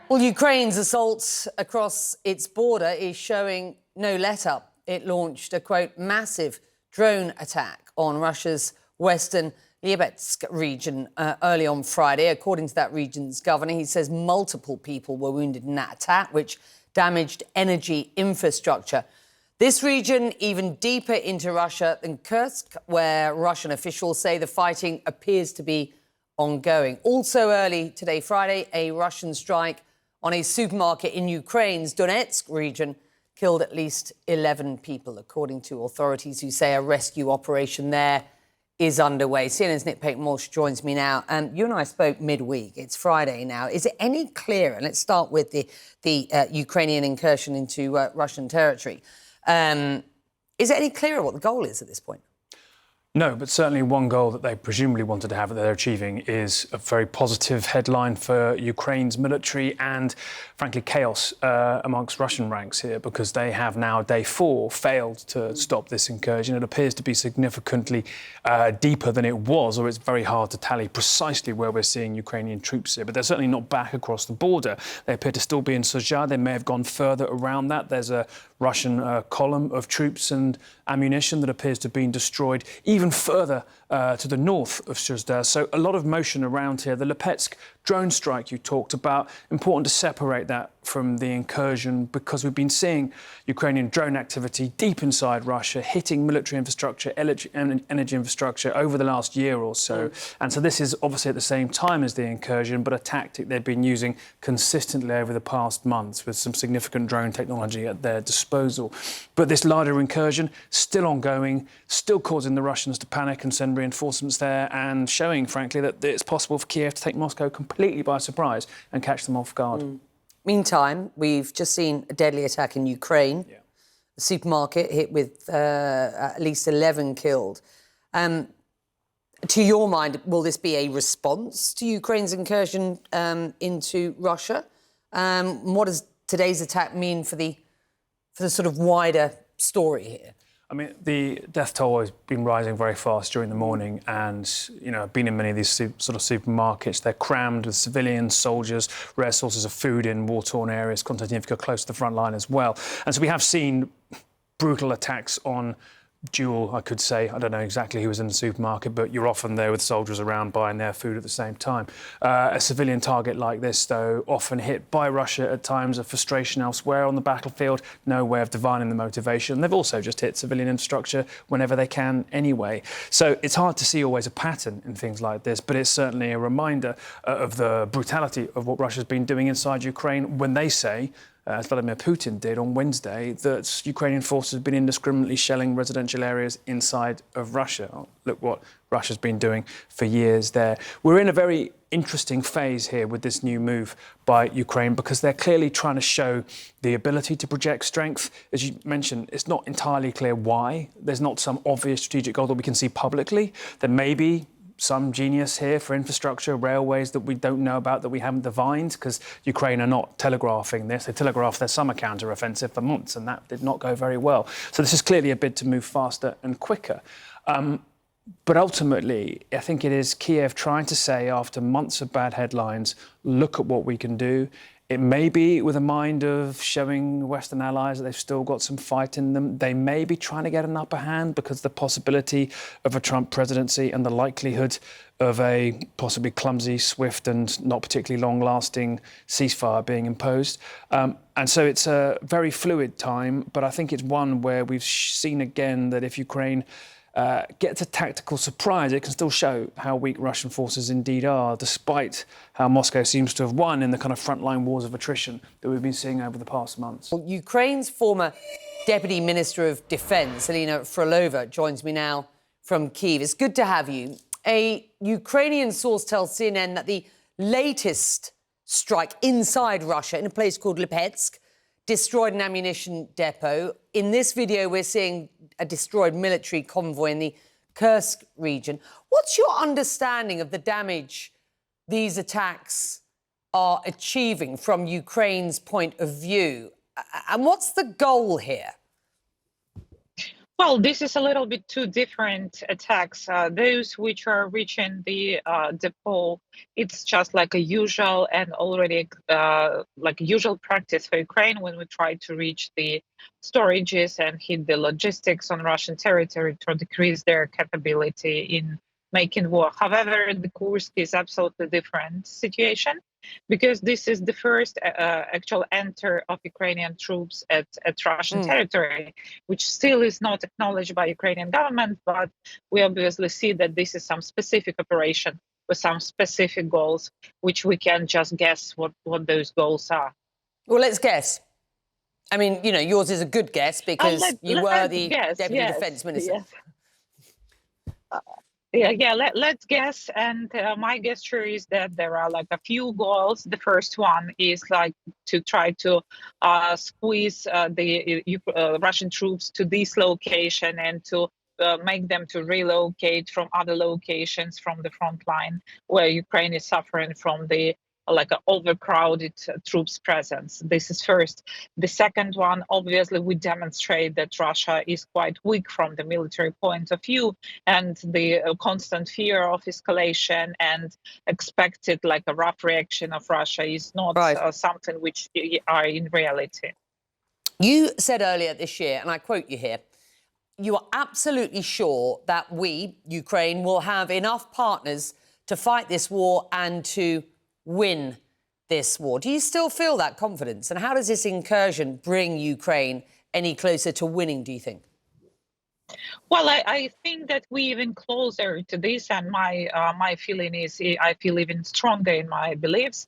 Well, Ukraine's assault across its border is showing no let-up. It launched a, quote, massive drone attack on Russia's western Lysychansk region early on Friday. According to that region's governor, he says multiple people were wounded in that attack, which damaged energy infrastructure. This region even deeper into Russia than Kursk, where Russian officials say the fighting appears to be ongoing. Also early today, Friday, a Russian strike on a supermarket in Ukraine's Donetsk region killed at least 11 people, according to authorities who say a rescue operation there is underway. CNN's Nick Paton-Walsh joins me now. You and I spoke midweek. It's Friday now. Is it any clearer? Let's start with the Ukrainian incursion into Russian territory. Is it any clearer what the goal is at this point? No, but certainly one goal that they presumably wanted to have that they're achieving is a very positive headline for Ukraine's military and, frankly, chaos amongst Russian ranks here, because they have now, day 4, failed to stop this incursion. It appears to be significantly deeper than it was, or it's very hard to tally precisely where we're seeing Ukrainian troops here. But they're certainly not back across the border. They appear to still be in Sojar. They may have gone further around that. There's a Russian column of troops and ammunition that appears to have been destroyed even further to the north of Sojar. So a lot of motion around here. The Lipetsk drone strike you talked about, important to separate that from the incursion, because we've been seeing Ukrainian drone activity deep inside Russia, hitting military infrastructure, energy infrastructure over the last year or so. And so this is obviously at the same time as the incursion, but a tactic they've been using consistently over the past months with some significant drone technology at their disposal. But this larger incursion, still ongoing, still causing the Russians to panic and send reinforcements there, and showing, frankly, that it's possible for Kiev to take Moscow completely by surprise and catch them off guard. Meantime, we've just seen a deadly attack in Ukraine. Yeah. A supermarket hit with at least 11 killed. To your mind, will this be a response to Ukraine's incursion into Russia? What does today's attack mean for the sort of wider story here? I mean, the death toll has been rising very fast during the morning, and, you know, I've been in many of these sort of supermarkets. They're crammed with civilians, soldiers, rare sources of food in war-torn areas. Konstantinivka close to the front line as well. And so we have seen brutal attacks on dual, I could say. I don't know exactly who was in the supermarket, but you're often there with soldiers around buying their food at the same time. A civilian target like this, though, often hit by Russia at times of frustration elsewhere on the battlefield, no way of divining the motivation. They've also just hit civilian infrastructure whenever they can anyway. So it's hard to see always a pattern in things like this, but it's certainly a reminder of the brutality of what Russia's been doing inside Ukraine when they say, as Vladimir Putin did on Wednesday, that Ukrainian forces have been indiscriminately shelling residential areas inside of Russia. Look what Russia's been doing for years there. We're in a very interesting phase here with this new move by Ukraine, because they're clearly trying to show the ability to project strength. As you mentioned, it's not entirely clear why. There's not some obvious strategic goal that we can see publicly. There may be some genius here for infrastructure, railways that we don't know about, that we haven't divined, because Ukraine are not telegraphing this. They telegraphed their summer counter-offensive for months, and that did not go very well. So this is clearly a bid to move faster and quicker. But ultimately, I think it is Kiev trying to say, after months of bad headlines, look at what we can do. It may be with a mind of showing Western allies that they've still got some fight in them. They may be trying to get an upper hand because the possibility of a Trump presidency and the likelihood of a possibly clumsy, swift and not particularly long-lasting ceasefire being imposed. And so it's a very fluid time, but I think it's one where we've seen again that if Ukraine gets a tactical surprise, it can still show how weak Russian forces indeed are, despite how Moscow seems to have won in the kind of frontline wars of attrition that we've been seeing over the past months. Well, Ukraine's former Deputy Minister of Defence, Elena Frolova, joins me now from Kyiv. It's good to have you. A Ukrainian source tells CNN that the latest strike inside Russia, in a place called Lipetsk, destroyed an ammunition depot. In this video, we're seeing a destroyed military convoy in the Kursk region. What's your understanding of the damage these attacks are achieving from Ukraine's point of view? And what's the goal here? Well, this is a little bit two different attacks. Those which are reaching the depot, it's just like a usual and already like usual practice for Ukraine when we try to reach the storages and hit the logistics on Russian territory to decrease their capability in making war. However, the Kursk is absolutely different situation because this is the first actual enter of Ukrainian troops at Russian territory, which still is not acknowledged by Ukrainian government, but we obviously see that this is some specific operation with some specific goals, which we can just guess what those goals are. Well, let's guess. I mean, you know, yours is a good guess because you were the Deputy Defence Minister. Yes. Let's guess. And my guessure is that there are like a few goals. The first one is like to try to squeeze the Russian troops to this location and to make them to relocate from other locations from the front line where Ukraine is suffering from the like an overcrowded troops presence. This is first. The second one, obviously, we demonstrate that Russia is quite weak from the military point of view, and the constant fear of escalation and expected like a rough reaction of Russia is not something which are in reality. You said earlier this year, and I quote you here, you are absolutely sure that we, Ukraine, will have enough partners to fight this war and to win this war. Do you still feel that confidence? And how does this incursion bring Ukraine any closer to winning, do you think? Well, I think that we even closer to this, and my feeling is I feel even stronger in my beliefs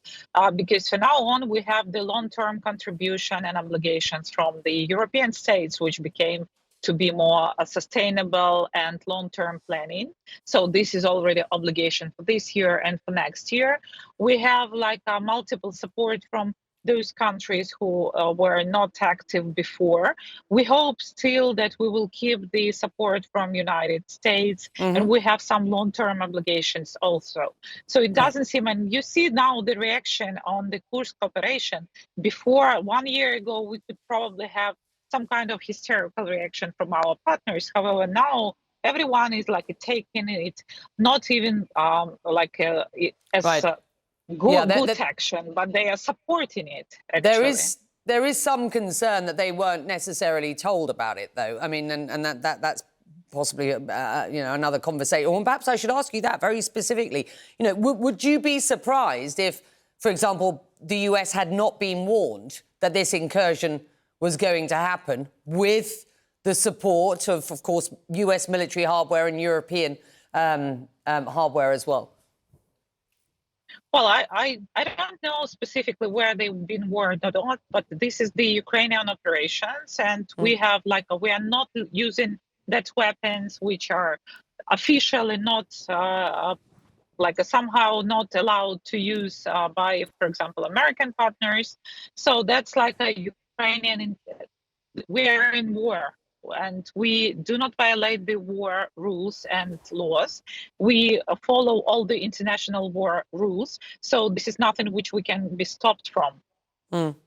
because from now on we have the long-term contribution and obligations from the European states, which became to be more sustainable and long-term planning. So this is already obligation for this year and for next year. We have like multiple support from those countries who were not active before. We hope still that we will keep the support from United States, and we have some long-term obligations also. So it doesn't seem, and you see now the reaction on the Kursk operation. Before 1 year ago, we could probably have some kind of hysterical reaction from our partners. However, now everyone is like taking it, not even like as good action, but they are supporting it. Actually. There is some concern that they weren't necessarily told about it, though. I mean, and that's possibly another conversation. Or perhaps I should ask you that very specifically. You know, would you be surprised if, for example, the US had not been warned that this incursion was going to happen with the support of course, US military hardware and European hardware as well? Well, I don't know specifically where they've been warned or not, but this is the Ukrainian operations, and we have we are not using that weapons which are officially not somehow not allowed to use by, for example, American partners. So that's like a Ukrainian. We are in war, and we do not violate the war rules and laws. We follow all the international war rules. So this is nothing which we can be stopped from.